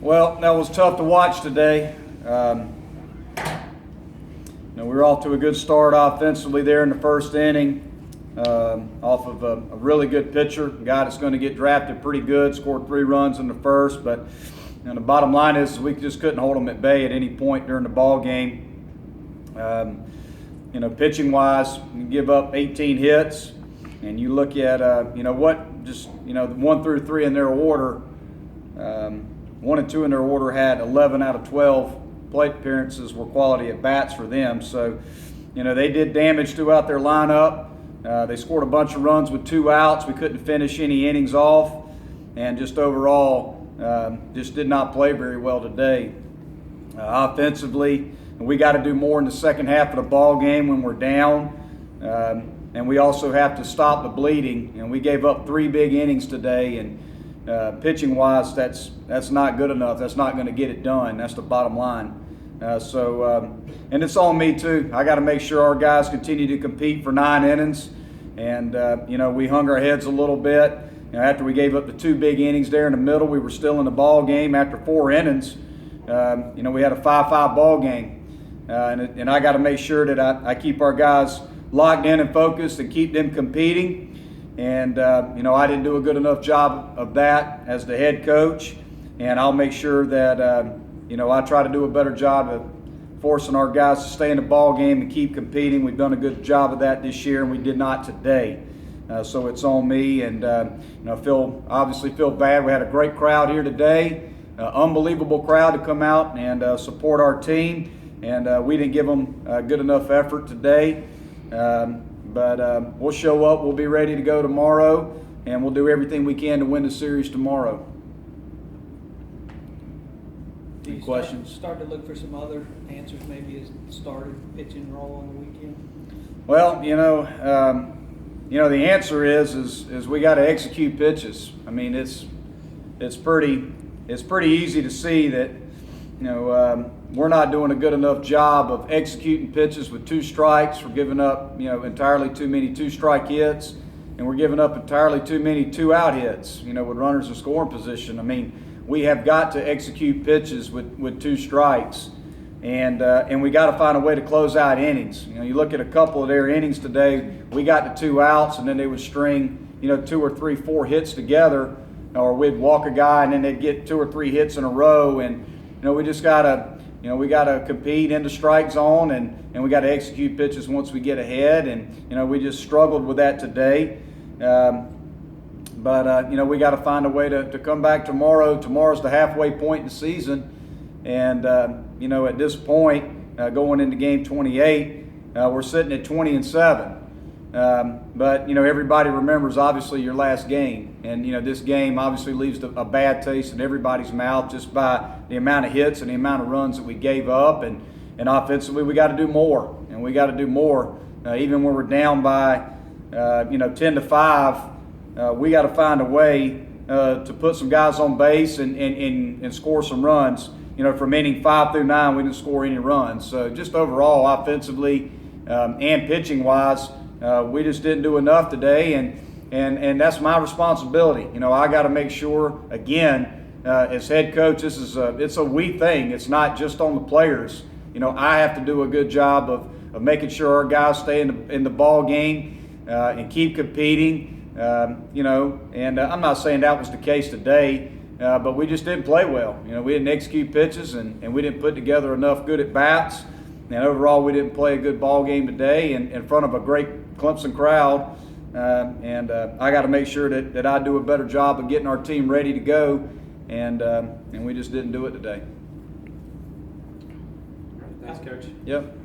Well, that was tough to watch today. We were off to a good start offensively there in the first inning, off of a really good pitcher, a guy that's going to get drafted pretty good, scored 3 runs in the first, but the bottom line is we just couldn't hold them at bay at any point during the ball game. Pitching wise, you give up 18 hits, and you look at the 1 through 3 in their order. 1 and 2 in their order had 11 out of 12 plate appearances were quality at bats for them. So, they did damage throughout their lineup. They scored a bunch of runs with 2 outs. We couldn't finish any innings off, and just overall, just did not play very well today. Offensively, we got to do more in the second half of the ball game when we're down, and we also have to stop the bleeding. And we gave up 3 big innings today, and pitching wise, that's not good enough. That's not going to get it done. That's the bottom line. And it's on me too. I got to make sure our guys continue to compete for 9 innings. And we hung our heads a little bit. After we gave up the 2 big innings there in the middle, we were still in the ball game after 4 innings. We had a 5-5 ball game. And I got to make sure that I keep our guys locked in and focused and keep them competing. And, I didn't do a good enough job of that as the head coach. And I'll make sure that, I try to do a better job of forcing our guys to stay in the ball game and keep competing. We've done a good job of that this year, and we did not today. So it's on me. And, obviously feel bad. We had a great crowd here today, unbelievable crowd to come out and support our team. And we didn't give them good enough effort today. But we'll show up. We'll be ready to go tomorrow, and we'll do everything we can to win the series tomorrow. Do you questions? Start to look for some other answers, maybe as started pitching role on the weekend? Well, the answer is we got to execute pitches. I mean, it's pretty easy to see that we're not doing a good enough job of executing pitches with 2 strikes. We're giving up, entirely too many 2-strike hits, and we're giving up entirely too many 2-out hits, with runners in scoring position. I mean, we have got to execute pitches with 2 strikes, and we got to find a way to close out innings. You look at a couple of their innings today, we got the 2 outs, and then they would string, 2 or 3, 4 hits together, or we'd walk a guy, and then they'd get 2 or 3 hits in a row, and we just gotta, we gotta compete in the strike zone, and we gotta execute pitches once we get ahead. And we just struggled with that today. But we gotta find a way to come back tomorrow. Tomorrow's the halfway point in the season, and at this point, going into game 28, we're sitting at 20-7. But everybody remembers obviously your last game, and this game obviously leaves a bad taste in everybody's mouth just by the amount of hits and the amount of runs that we gave up, and offensively we got to do more, and we got to do more. Even when we're down by 10-5, we got to find a way to put some guys on base and score some runs. From inning 5 through 9, we didn't score any runs. So just overall, offensively and pitching wise, we just didn't do enough today, and that's my responsibility. I got to make sure, again, as head coach, it's a we thing. It's not just on the players. I have to do a good job of making sure our guys stay in the ball game and keep competing. And I'm not saying that was the case today, but we just didn't play well. We didn't execute pitches, and we didn't put together enough good at bats. And overall, we didn't play a good ball game today in front of a great Clemson crowd. And I got to make sure that I do a better job of getting our team ready to go. And we just didn't do it today. Thanks, Coach. Yep.